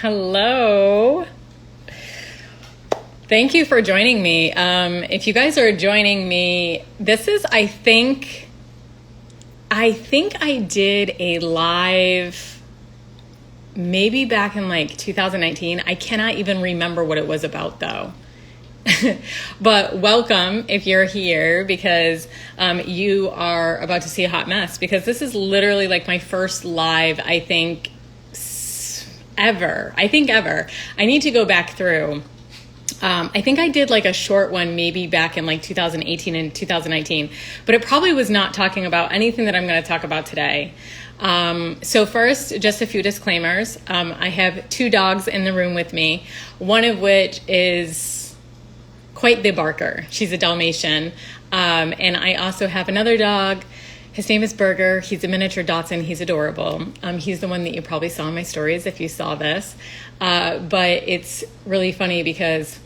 Hello. Thank you for joining me. If you guys are joining me, this is, I think I did a live maybe back in like 2019. I cannot even remember what it was about though. But welcome if you're here because you are about to see a hot mess, because this is literally like my first live, I think ever. I need to go back through. I think I did like a short one maybe back in like 2018 and 2019, but it probably was not talking about anything that I'm going to talk about today. So first, just a few disclaimers. I have two dogs in the room with me, one of which is quite the barker. She's a Dalmatian. And I also have another dog. His name is Burger. He's a miniature Dachshund. He's adorable. He's the one that you probably saw in my stories if you saw this. But it's really funny because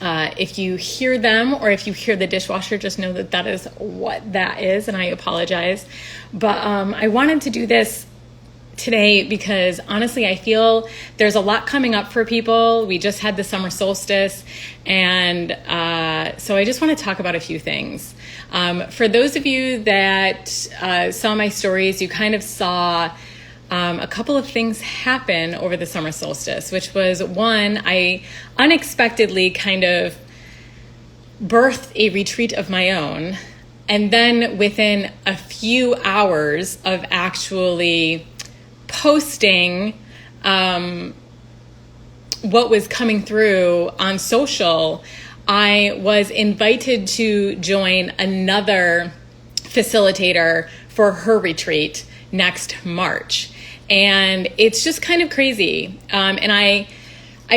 if you hear them or if you hear the dishwasher, just know that that is what that is, and I apologize. But I wanted to do this today because honestly, I feel there's a lot coming up for people. We just had the summer solstice, and so I just want to talk about a few things. For those of you that saw my stories, you kind of saw a couple of things happen over the summer solstice, which was one, I unexpectedly kind of birthed a retreat of my own. And then within a few hours of actually posting what was coming through on social, I was invited to join another facilitator for her retreat next March. And it's just kind of crazy. And I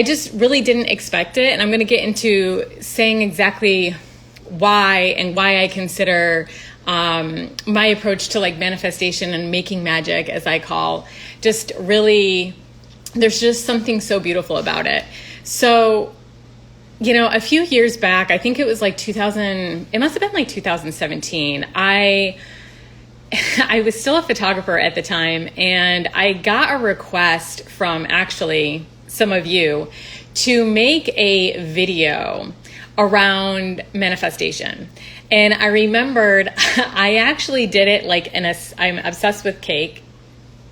just really didn't expect it. And I'm going to get into saying exactly why and why I consider my approach to like manifestation and making magic, as I call, just really, there's just something so beautiful about it. So, you know, a few years back, I think it was like it must have been like 2017. I was still a photographer at the time, and I got a request from actually some of you to make a video around manifestation. And I remembered I actually did it like I'm obsessed with cake.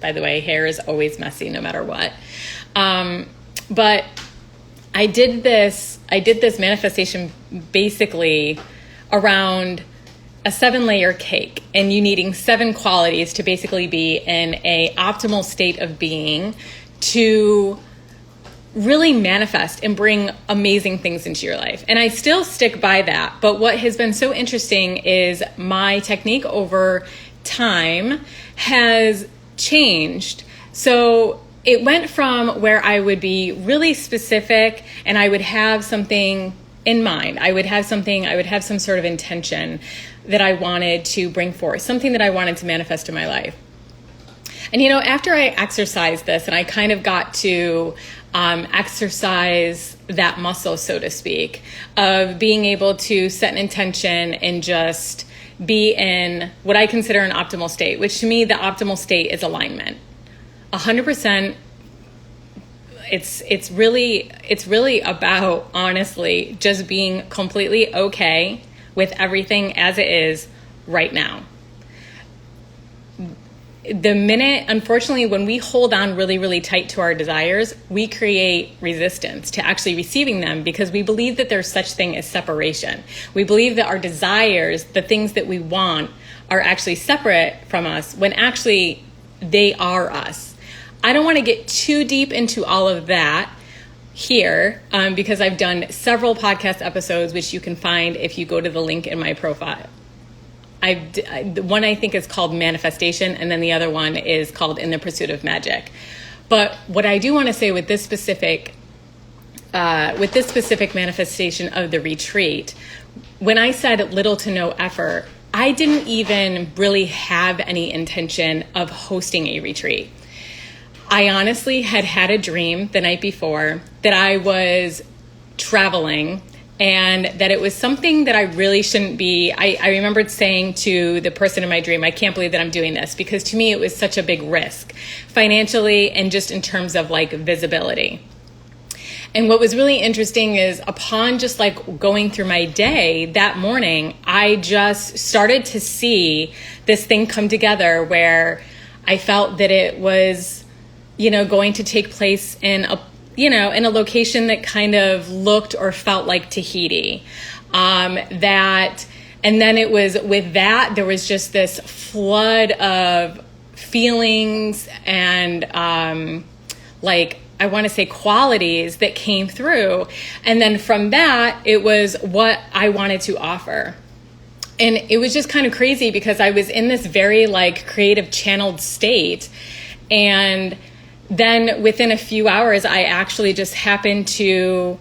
By the way, hair is always messy no matter what. But I did this manifestation basically around a 7-layer cake, and you needing 7 qualities to basically be in a optimal state of being to really manifest and bring amazing things into your life. And I still stick by that. But what has been so interesting is my technique over time has changed. So it went from where I would be really specific and I would have something in mind. I would have some sort of intention that I wanted to bring forth, something that I wanted to manifest in my life. And, you know, after I exercised this and I kind of got to exercise that muscle, so to speak, of being able to set an intention and just be in what I consider an optimal state, which to me, the optimal state is alignment. 100%. It's really about, honestly, just being completely okay with everything as it is right now. The minute, unfortunately, when we hold on really, really tight to our desires, we create resistance to actually receiving them because we believe that there's such thing as separation. We believe that our desires, the things that we want, are actually separate from us when actually they are us. I don't want to get too deep into all of that here because I've done several podcast episodes, which you can find if you go to the link in my profile. The one I think is called Manifestation, and then the other one is called In the Pursuit of Magic. But what I do want to say with this specific manifestation of the retreat, when I said little to no effort, I didn't even really have any intention of hosting a retreat. I honestly had a dream the night before that I was traveling and that it was something that I really shouldn't be. I remembered saying to the person in my dream, I can't believe that I'm doing this, because to me it was such a big risk financially and just in terms of like visibility. And what was really interesting is upon just like going through my day that morning, I just started to see this thing come together where I felt that it was, going to take place in a location that kind of looked or felt like Tahiti. And then it was with that, there was just this flood of feelings and I want to say qualities that came through. And then from that, it was what I wanted to offer. And it was just kind of crazy because I was in this very like creative channeled state. And then within a few hours, I actually just I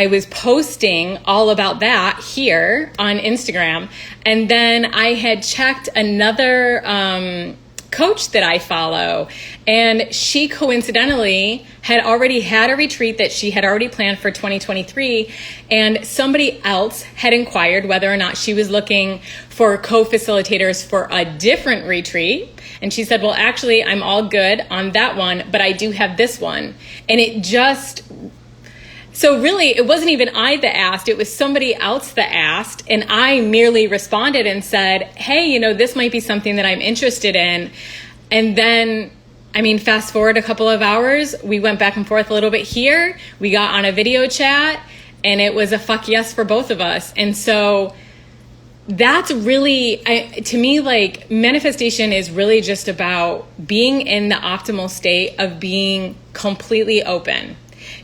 was posting all about that here on Instagram. And then I had checked another coach that I follow, and she coincidentally had already had a retreat that she had already planned for 2023, and somebody else had inquired whether or not she was looking for co-facilitators for a different retreat. And she said, well, actually, I'm all good on that one, but I do have this one. And so really, it wasn't even I that asked, it was somebody else that asked, and I merely responded and said, hey, this might be something that I'm interested in. And then, fast forward a couple of hours, we went back and forth a little bit here, we got on a video chat, and it was a fuck yes for both of us. And so that's really, to me, like manifestation is really just about being in the optimal state of being completely open.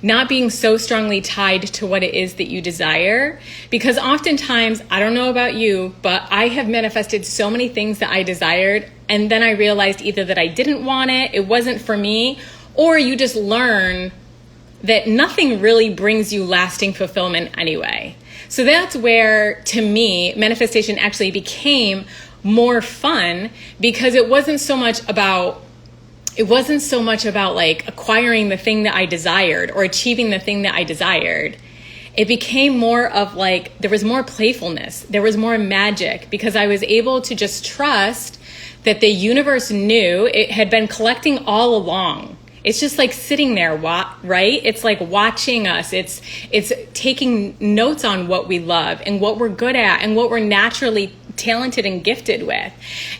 Not being so strongly tied to what it is that you desire. Because oftentimes, I don't know about you, but I have manifested so many things that I desired, and then I realized either that I didn't want it wasn't for me, or you just learn that nothing really brings you lasting fulfillment anyway. So that's where, to me, manifestation actually became more fun, because it wasn't so much about like acquiring the thing that I desired or achieving the thing that I desired. It became more of like, there was more playfulness, there was more magic, because I was able to just trust that the universe knew it had been collecting all along. It's just like sitting there, right? It's like watching us. It's taking notes on what we love and what we're good at and what we're naturally talented and gifted with.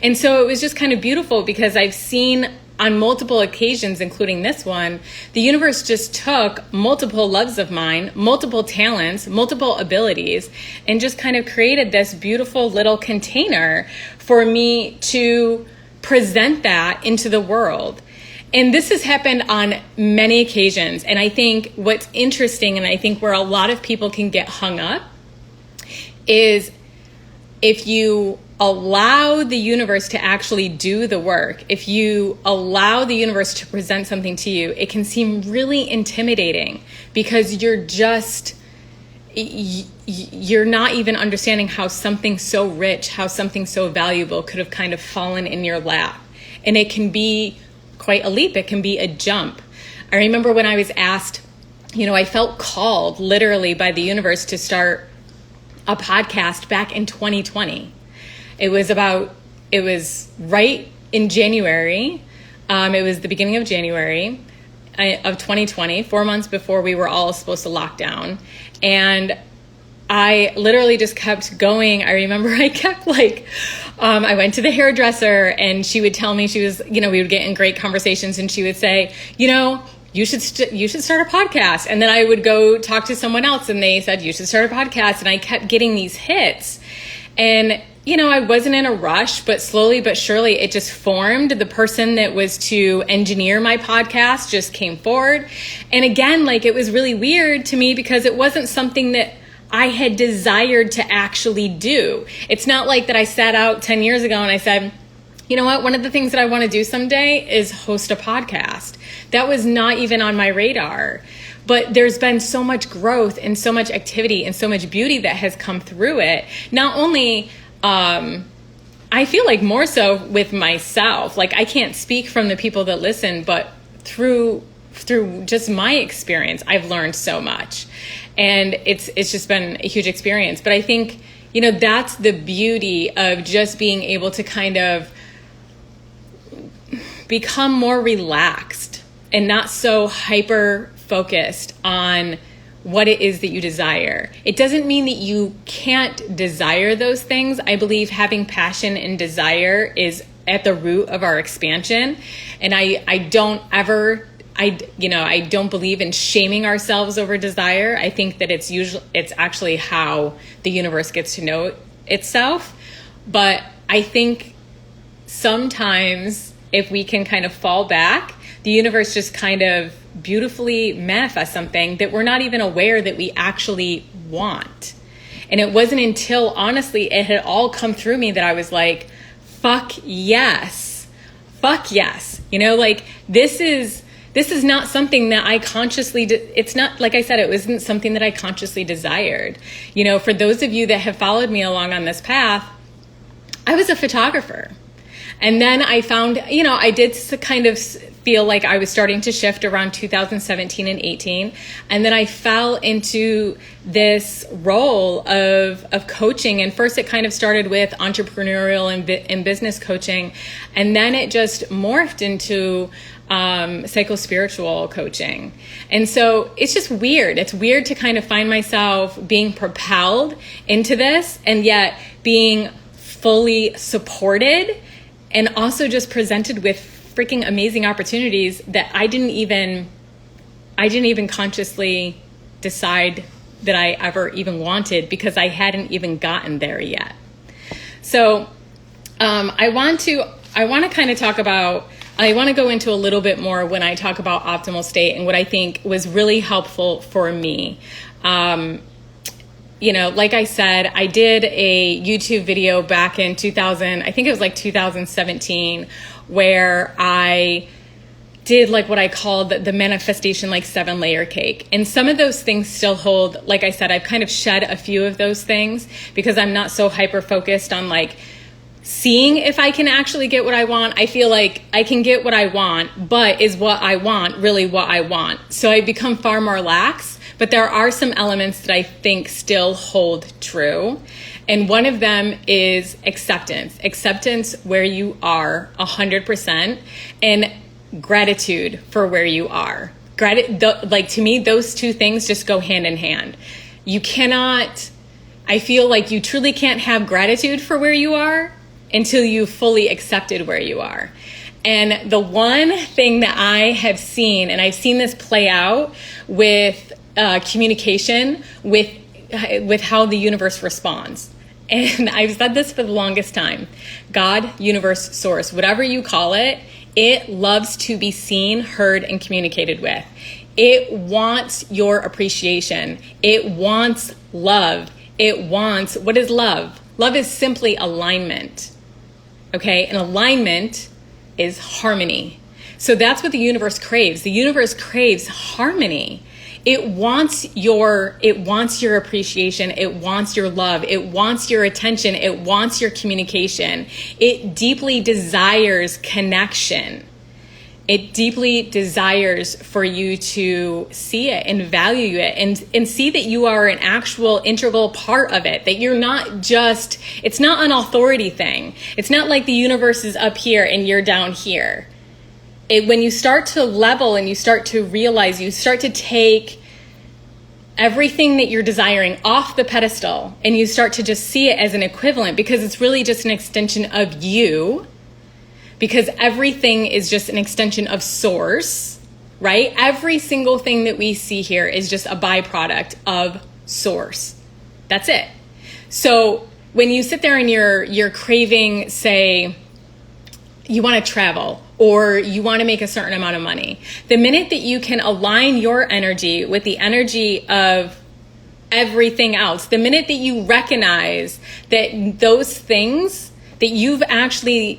And so it was just kind of beautiful, because I've seen on multiple occasions, including this one, the universe just took multiple loves of mine, multiple talents, multiple abilities, and just kind of created this beautiful little container for me to present that into the world. And this has happened on many occasions. And I think what's interesting, and I think where a lot of people can get hung up, is if you allow the universe to actually do the work, if you allow the universe to present something to you, it can seem really intimidating, because you're not even understanding how something so rich, how something so valuable could have kind of fallen in your lap. And it can be quite a leap. It can be a jump. I remember when I was asked, I felt called literally by the universe to start a podcast back in 2020. It was right in January. It was the beginning of January of 2020, 4 months before we were all supposed to lock down. And I literally just kept going. I remember I kept I went to the hairdresser, and she would tell me, we would get in great conversations, and she would say, you should start a podcast. And then I would go talk to someone else, and they said, you should start a podcast. And I kept getting these hits. And I wasn't in a rush, but slowly but surely it just formed. The person that was to engineer my podcast just came forward. And again, it was really weird to me, because it wasn't something that I had desired to actually do. It's not like that I sat out 10 years ago and I said, you know what, one of the things that I want to do someday is host a podcast. That was not even on my radar. But there's been so much growth and so much activity and so much beauty that has come through it. Not only, I feel like more so with myself. I can't speak from the people that listen, but through through just my experience, I've learned so much, and it's just been a huge experience. But I think, that's the beauty of just being able to kind of become more relaxed and not so hyper focused on what it is that you desire. It doesn't mean that you can't desire those things. I believe having passion and desire is at the root of our expansion. And I don't believe in shaming ourselves over desire. I think that it's actually how the universe gets to know itself. But I think sometimes if we can kind of fall back, the universe just kind of beautifully manifests something that we're not even aware that we actually want. And it wasn't until, honestly, it had all come through me that I was like, fuck yes. This is not something that I consciously, it's not, like I said, it wasn't something that I consciously desired. For those of you that have followed me along on this path, I was a photographer. And then I found, I did kind of feel like I was starting to shift around 2017 and 18. And then I fell into this role of coaching. And first it kind of started with entrepreneurial and business coaching. And then it just morphed into psycho-spiritual coaching. And so it's just weird. It's weird to kind of find myself being propelled into this and yet being fully supported and also just presented with freaking amazing opportunities that I didn't even consciously decide that I ever even wanted, because I hadn't even gotten there yet. So I want to kind of talk about, I want to go into a little bit more when I talk about optimal state and what I think was really helpful for me. Like I said, I did a YouTube video back in 2017, where I did like what I called the manifestation, like 7-layer cake. And some of those things still hold. Like I said, I've kind of shed a few of those things because I'm not so hyper focused on like seeing if I can actually get what I want. I feel like I can get what I want, but is what I want really what I want? So I've become far more lax. But there are some elements that I think still hold true. And one of them is acceptance where you are 100%, and gratitude for where you are. To me, those two things just go hand in hand. I feel like you truly can't have gratitude for where you are until you fully accepted where you are. And the one thing that I have seen, and I've seen this play out with communication with how the universe responds. And I've said this for the longest time. God, universe, source, whatever you call it, it loves to be seen, heard, and communicated with. It wants your appreciation. It wants love. What is love? Love is simply alignment. Okay? And alignment is harmony. So that's what the universe craves. The universe craves harmony. It wants your appreciation. It wants your love. It wants your attention. It wants your communication. It deeply desires connection. It deeply desires for you to see it and value it and see that you are an actual integral part of it, that you're not just, it's not an authority thing. It's not like the universe is up here and you're down here. When you start to level and you start to realize, you start to take everything that you're desiring off the pedestal and you start to just see it as an equivalent, because it's really just an extension of you, because everything is just an extension of source, right? Every single thing that we see here is just a byproduct of source. That's it. So when you sit there and you're craving, say, you want to travel, or you want to make a certain amount of money, the minute that you can align your energy with the energy of everything else, the minute that you recognize that those things that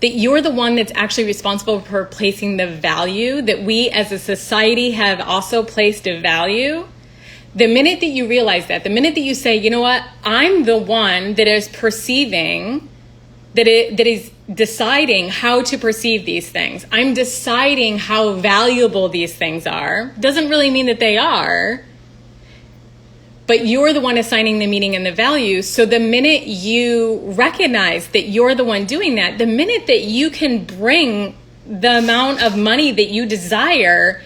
that you're the one that's actually responsible for placing the value, that we as a society have also placed a value, the minute that you realize that, the minute that you say, you know what, I'm the one that is perceiving that is deciding how to perceive these things. I'm deciding how valuable these things are. Doesn't really mean that they are, but you're the one assigning the meaning and the value. So the minute you recognize that you're the one doing that, the minute that you can bring the amount of money that you desire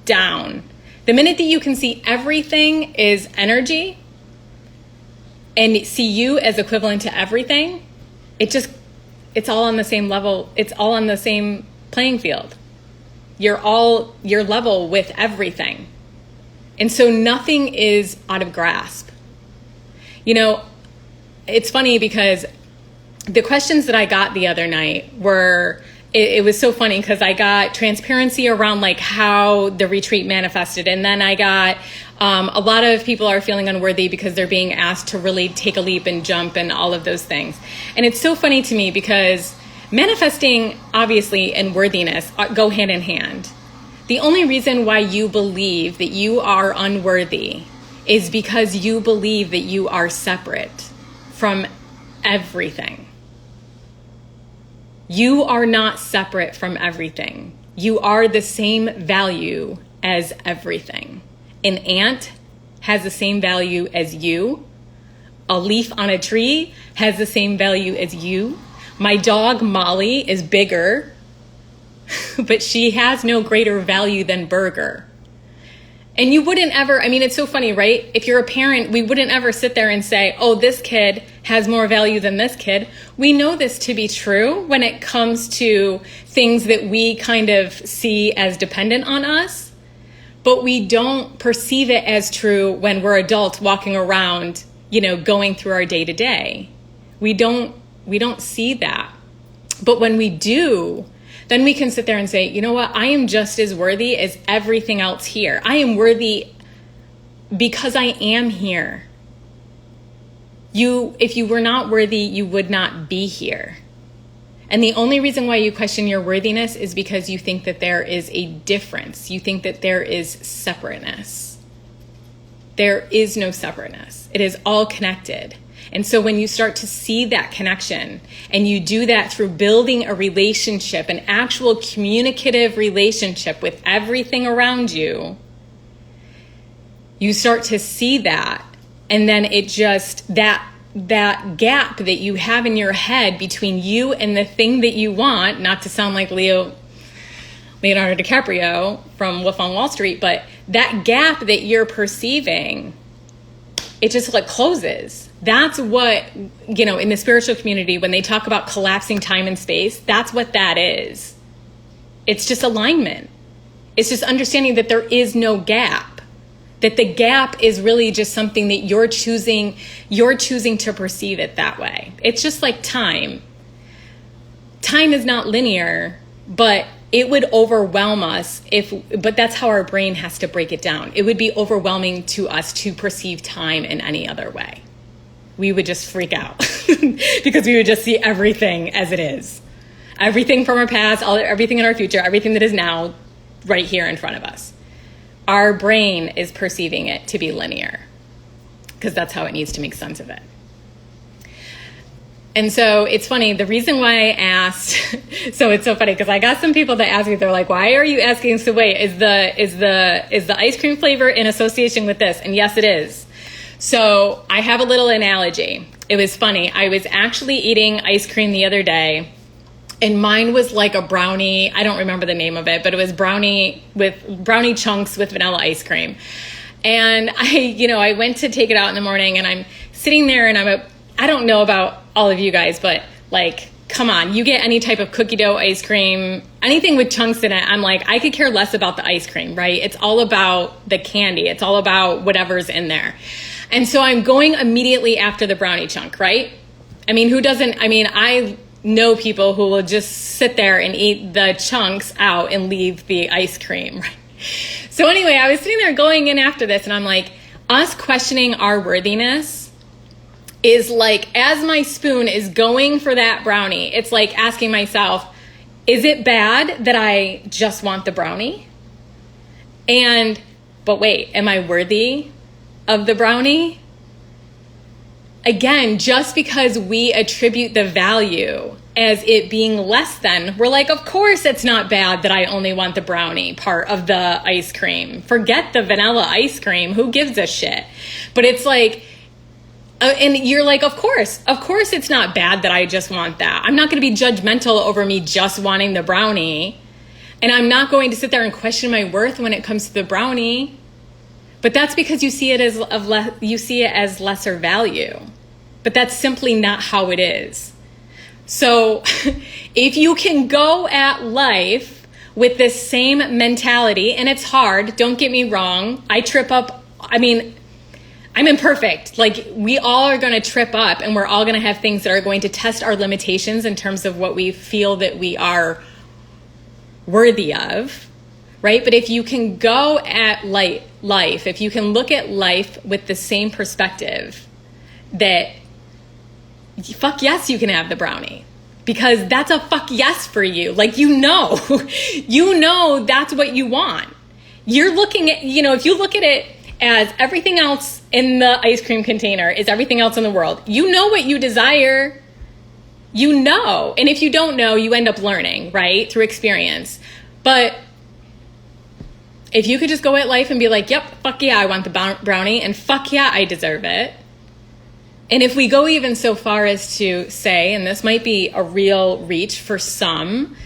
down, the minute that you can see everything is energy and see you as equivalent to everything, it's all on the same level. It's all on the same playing field. You're level with everything. And so nothing is out of grasp. You know, it's funny because the questions that I got the other night were, it was so funny because I got transparency around like how the retreat manifested. And then I got a lot of people are feeling unworthy because they're being asked to really take a leap and jump and all of those things. And it's so funny to me because manifesting, obviously, and worthiness go hand in hand. The only reason why you believe that you are unworthy is because you believe that you are separate from everything. You are not separate from everything. You are the same value as everything. An ant has the same value as you. A leaf on a tree has the same value as you. My dog, Molly, is bigger, but she has no greater value than Burger. And you wouldn't ever, I mean, it's so funny, right? If you're a parent, we wouldn't ever sit there and say, oh, this kid has more value than this kid. We know this to be true when it comes to things that we kind of see as dependent on us, but we don't perceive it as true when we're adults walking around, you know, going through our day to day. We don't see that. But when we do, then we can sit there and say, you know what? I am just as worthy as everything else here. I am worthy because I am here. If you were not worthy, you would not be here. And the only reason why you question your worthiness is because you think that there is a difference. You think that there is separateness. There is no separateness. It is all connected. And so when you start to see that connection, and you do that through building a relationship, an actual communicative relationship with everything around you, you start to see that. And then it just, that gap that you have in your head between you and the thing that you want, not to sound like Leonardo DiCaprio from Wolf on Wall Street, but that gap that you're perceiving, it just like closes. That's what, you know, in the spiritual community, when they talk about collapsing time and space, that's what that is. It's just alignment. It's just understanding that there is no gap, that the gap is really just something that you're choosing to perceive it that way. It's just like time. Time is not linear, but it would overwhelm us but that's how our brain has to break it down. It would be overwhelming to us to perceive time in any other way. We would just freak out because we would just see everything as it is. Everything from our past, everything in our future, everything that is now right here in front of us. Our brain is perceiving it to be linear because that's how it needs to make sense of it. And so it's funny, the reason why I asked, so it's so funny because I got some people that ask me, they're like, why are you asking? So wait, is the ice cream flavor in association with this? And yes, it is. So I have a little analogy. It was funny. I was actually eating ice cream the other day, and mine was like a brownie. I don't remember the name of it, but it was brownie chunks with vanilla ice cream. And I went to take it out in the morning, and I'm sitting there, and I don't know about all of you guys, but like, come on, you get any type of cookie dough ice cream, anything with chunks in it, I'm like, I could care less about the ice cream, right? It's all about the candy. It's all about whatever's in there. And so I'm going immediately after the brownie chunk, right? I mean, I know people who will just sit there and eat the chunks out and leave the ice cream, right? So anyway, I was sitting there going in after this, and I'm like, us questioning our worthiness is like, as my spoon is going for that brownie, it's like asking myself, is it bad that I just want the brownie? But wait, am I worthy of the brownie? again, just because we attribute the value as it being less than, we're like, of course it's not bad that I only want the brownie part of the ice cream. Forget the vanilla ice cream. Who gives a shit? But it's like, and you're like, of course it's not bad that I just want that. I'm not going to be judgmental over me just wanting the brownie. And I'm not going to sit there and question my worth when it comes to the brownie. But that's because you see it as lesser value. But that's simply not how it is. So if you can go at life with this same mentality, and it's hard, don't get me wrong, I trip up. I mean, I'm imperfect. Like, we all are going to trip up, and we're all going to have things that are going to test our limitations in terms of what we feel that we are worthy of, right? But if you can go at life, if you can look at life with the same perspective, that fuck yes, you can have the brownie, because that's a fuck yes for you. Like, you know that's what you want. You're looking at, if you look at it as everything else in the ice cream container is everything else in the world, you know what you desire, and if you don't know, you end up learning, right, through experience. But if you could just go at life and be like, yep, fuck yeah, I want the brownie, and fuck yeah, I deserve it. And if we go even so far as to say, and this might be a real reach for some,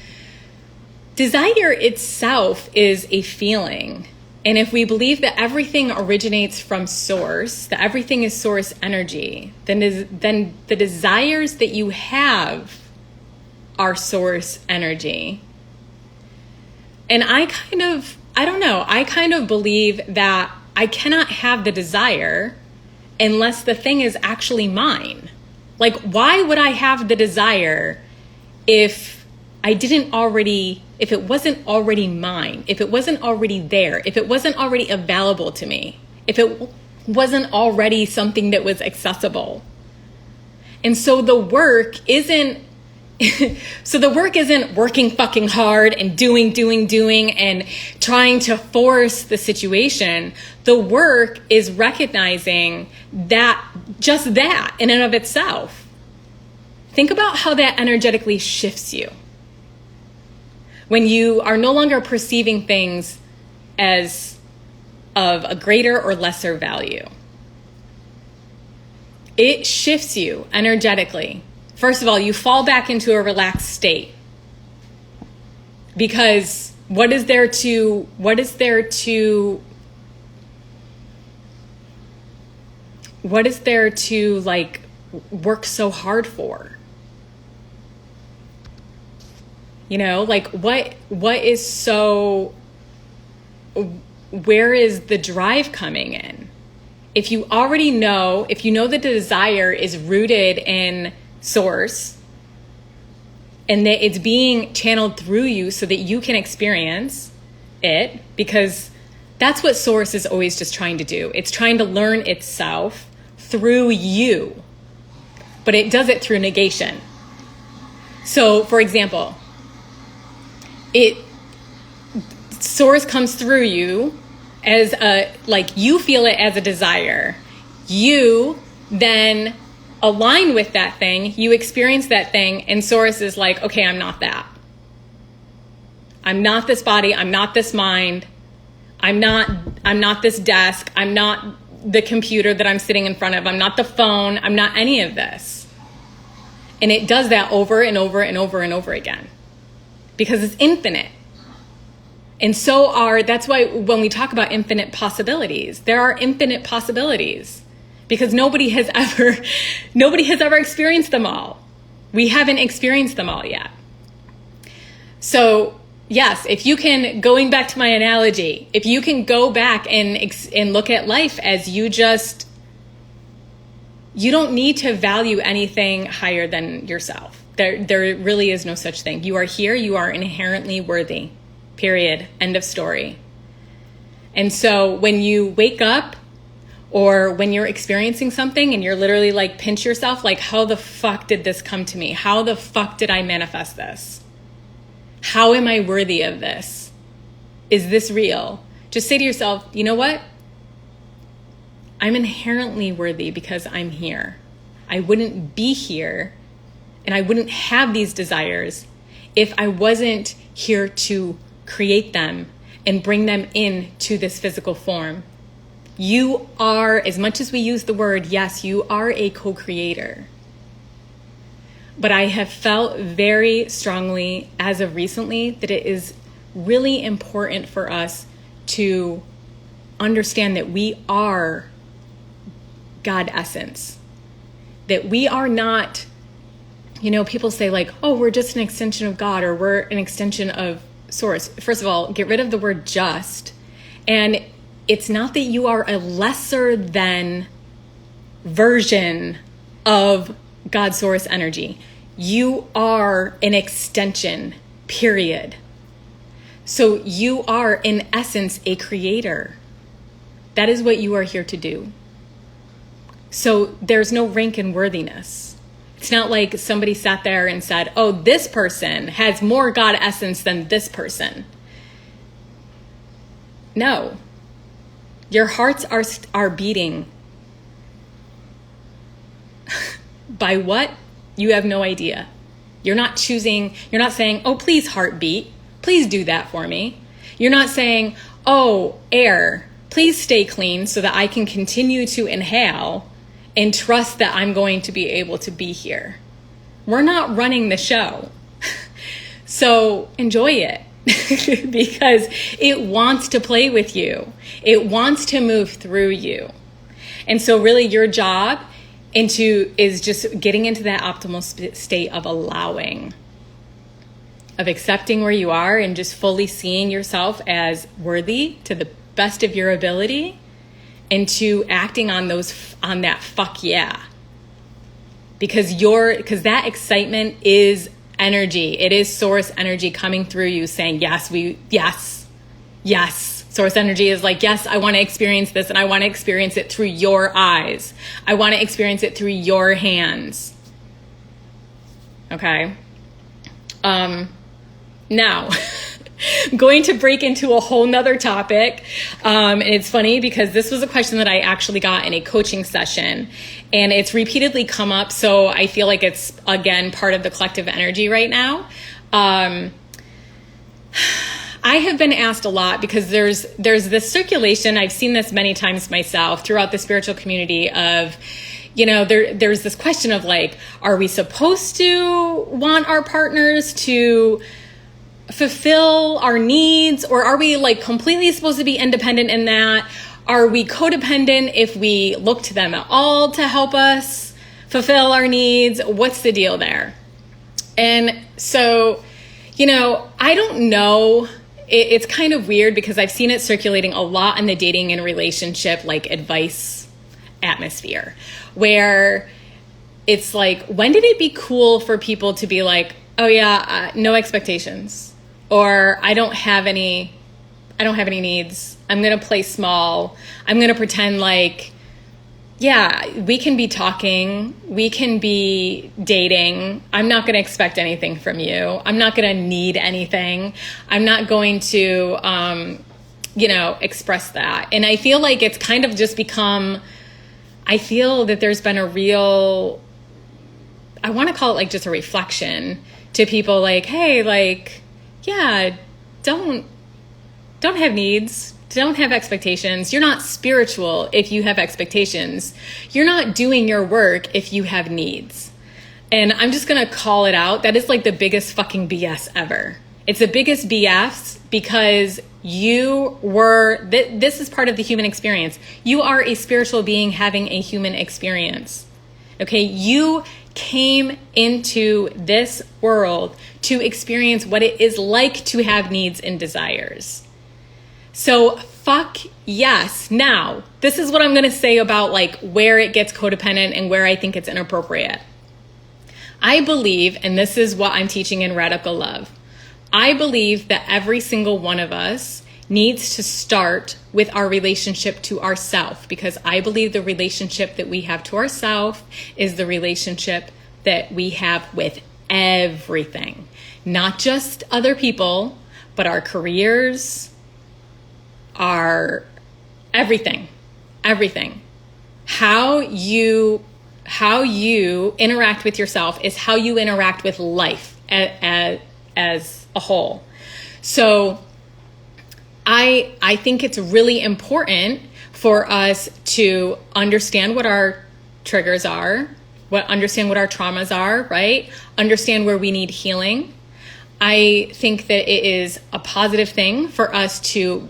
desire itself is a feeling. And if we believe that everything originates from source, that everything is source energy, then the desires that you have are source energy. And I kind of believe that I cannot have the desire unless the thing is actually mine. Like, why would I have the desire if it wasn't already mine, if it wasn't already there, if it wasn't already available to me, if it wasn't already something that was accessible? And so the work isn't working fucking hard and doing and trying to force the situation. The work is recognizing that, just that in and of itself. Think about how that energetically shifts you when you are no longer perceiving things as of a greater or lesser value. It shifts you energetically. First of all, you fall back into a relaxed state, because what is there to like work so hard for? Like what is so, where is the drive coming in? If you know that the desire is rooted in source and that it's being channeled through you so that you can experience it, because that's what source is always just trying to do. It's trying to learn itself through you, but it does it through negation. So, for example, source comes through you as you feel it as a desire. You then align with that thing, you experience that thing, and source is like, okay, I'm not that. I'm not this body, I'm not this mind, I'm not this desk, I'm not the computer that I'm sitting in front of, I'm not the phone, I'm not any of this. And it does that over and over and over and over again, because it's infinite. And that's why when we talk about infinite possibilities, there are infinite possibilities. Because nobody has ever experienced them all. We haven't experienced them all yet. So yes, if you can, going back to my analogy, if you can go back and look at life as you don't need to value anything higher than yourself. There really is no such thing. You are here, you are inherently worthy. Period. End of story. And so when you wake up, or when you're experiencing something and you're literally like, pinch yourself, like, how the fuck did this come to me? How the fuck did I manifest this? How am I worthy of this? Is this real? Just say to yourself, you know what? I'm inherently worthy because I'm here. I wouldn't be here and I wouldn't have these desires if I wasn't here to create them and bring them into this physical form. You are, as much as we use the word, yes, you are a co-creator. But I have felt very strongly as of recently that it is really important for us to understand that we are God essence. That we are not, people say like, oh, we're just an extension of God, or we're an extension of Source. First of all, get rid of the word just. And it's not that you are a lesser than version of God's source energy. You are an extension, period. So you are, in essence, a creator. That is what you are here to do. So there's no rank in worthiness. It's not like somebody sat there and said, oh, this person has more God essence than this person. No. Your hearts are beating. By what? You have no idea. You're not saying, oh, please heartbeat. Please do that for me. You're not saying, oh, air, please stay clean so that I can continue to inhale and trust that I'm going to be able to be here. We're not running the show. So enjoy it because it wants to play with you. It wants to move through you. And so really your job is just getting into that optimal state of allowing, of accepting where you are and just fully seeing yourself as worthy to the best of your ability, and to acting on that fuck yeah. Because that excitement is energy. It is source energy coming through you saying, yes. Source energy is like, yes, I want to experience this, and I want to experience it through your eyes. I want to experience it through your hands. Okay. Now, I'm going to break into a whole nother topic. And it's funny because this was a question that I actually got in a coaching session, and it's repeatedly come up. So I feel like it's, again, part of the collective energy right now. I have been asked a lot because there's this circulation. I've seen this many times myself throughout the spiritual community of, there's this question of like, are we supposed to want our partners to fulfill our needs, or are we like completely supposed to be independent in that? Are we codependent if we look to them at all to help us fulfill our needs? What's the deal there? And so, I don't know. It's kind of weird because I've seen it circulating a lot in the dating and relationship like advice atmosphere, where it's like, when did it be cool for people to be like, oh yeah, no expectations, or I don't have any needs. I'm going to play small. I'm going to pretend like, yeah, we can be talking, we can be dating. I'm not going to expect anything from you. I'm not going to need anything. I'm not going to, express that. And I feel like it's kind of just become, I feel that there's been a real, I want to call it like just a reflection to people like, hey, like, yeah, don't have needs. Don't have expectations. You're not spiritual if you have expectations. You're not doing your work if you have needs. And I'm just going to call it out. That is like the biggest fucking BS ever. It's the biggest BS because this is part of the human experience. You are a spiritual being having a human experience. Okay, you came into this world to experience what it is like to have needs and desires. So fuck yes. Now, this is what I'm going to say about like where it gets codependent and where I think it's inappropriate. I believe, and this is what I'm teaching in Radical Love, I believe that every single one of us needs to start with our relationship to ourself, because I believe the relationship that we have to ourself is the relationship that we have with everything, not just other people, but our careers, our everything. How you how you interact with yourself is how you interact with life as a whole. So I think it's really important for us to understand what our triggers are, understand what our traumas are, right? Understand where we need healing. I think that it is a positive thing for us to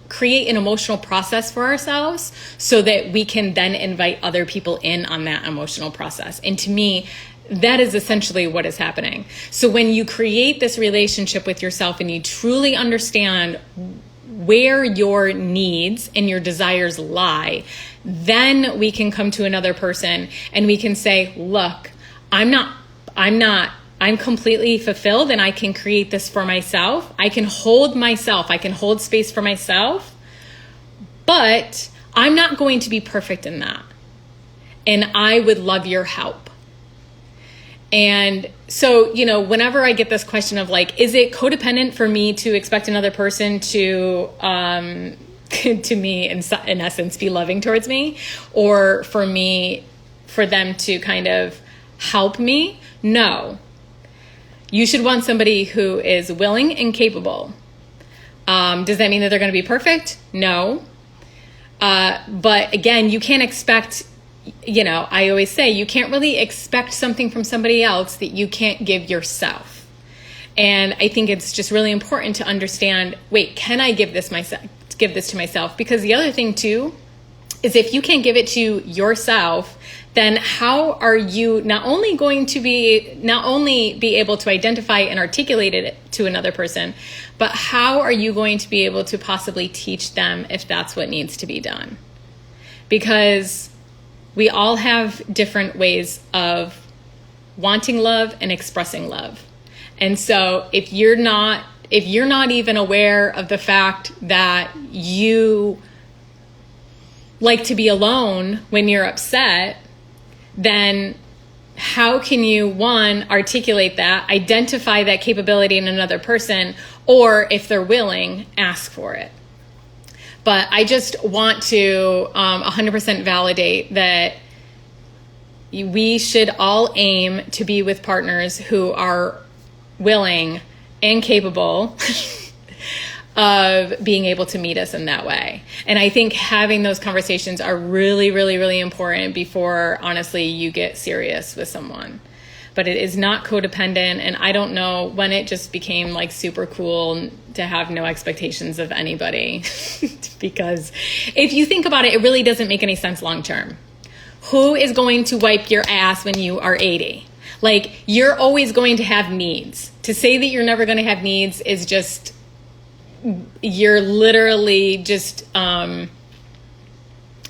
create an emotional process for ourselves so that we can then invite other people in on that emotional process. And to me, that is essentially what is happening. So when you create this relationship with yourself and you truly understand where your needs and your desires lie, then we can come to another person and we can say, look, I'm completely fulfilled and I can create this for myself. I can hold myself. I can hold space for myself, but I'm not going to be perfect in that. And I would love your help. And so, whenever I get this question of like, is it codependent for me to expect another person to me, in essence, be loving towards me, or for them to kind of help me? No. You should want somebody who is willing and capable. Does that mean that they're going to be perfect? No. But again, you can't expect, I always say you can't really expect something from somebody else that you can't give yourself. And I think it's just really important to understand, wait, can I give this to myself? Because the other thing too is if you can't give it to yourself, then how are you not only be able to identify and articulate it to another person, but how are you going to be able to possibly teach them if that's what needs to be done? Because we all have different ways of wanting love and expressing love. And so if you're not even aware of the fact that you like to be alone when you're upset, then how can you, one, articulate that, identify that capability in another person, or if they're willing, ask for it? But I just want to 100% validate that we should all aim to be with partners who are willing and capable of being able to meet us in that way. And I think having those conversations are really, really, really important before, honestly, you get serious with someone. But it is not codependent, and I don't know when it just became like super cool to have no expectations of anybody. Because if you think about it, it really doesn't make any sense long term. Who is going to wipe your ass when you are 80? Like, you're always going to have needs. To say that you're never going to have needs is just, you're literally just,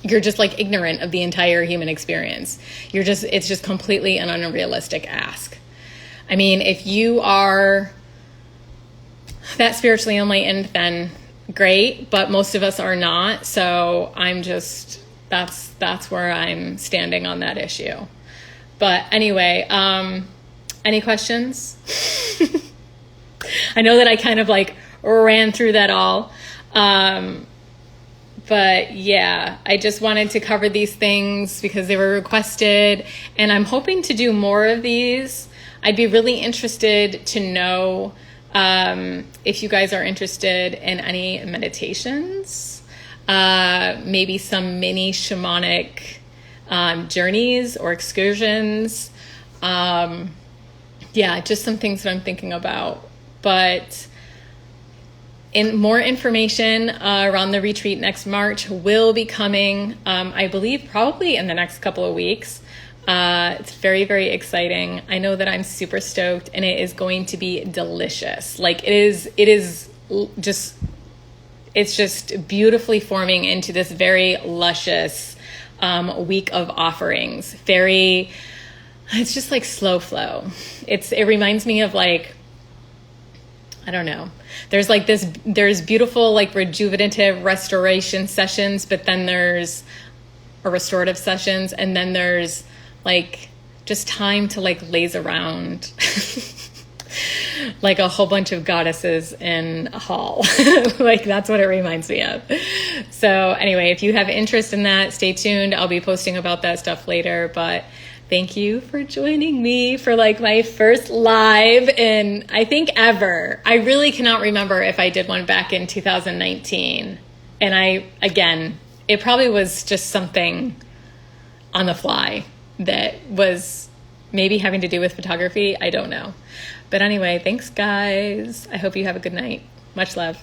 you're just like ignorant of the entire human experience. It's just completely an unrealistic ask. I mean, if you are that spiritually enlightened, then great, but most of us are not. So that's where I'm standing on that issue. But anyway, any questions? I know that I kind of like ran through that all. But yeah, I just wanted to cover these things because they were requested, and I'm hoping to do more of these. I'd be really interested to know if you guys are interested in any meditations, maybe some mini shamanic journeys or excursions. Yeah, just some things that I'm thinking about. But more information around the retreat next March will be coming, I believe, probably in the next couple of weeks. It's very, very exciting. I know that I'm super stoked, and it is going to be delicious. Like, it's just beautifully forming into this very luscious week of offerings. It's just like slow flow. It reminds me of like, I don't know. There's beautiful, like, rejuvenative restoration sessions, but then there's restorative sessions, and then there's like just time to like laze around like a whole bunch of goddesses in a hall. Like, that's what it reminds me of. So anyway, if you have interest in that, stay tuned. I'll be posting about that stuff later, but Thank you for joining me for like my first live in, I think, ever. I really cannot remember if I did one back in 2019. And again, it probably was just something on the fly that was maybe having to do with photography. I don't know. But anyway, thanks guys. I hope you have a good night. Much love.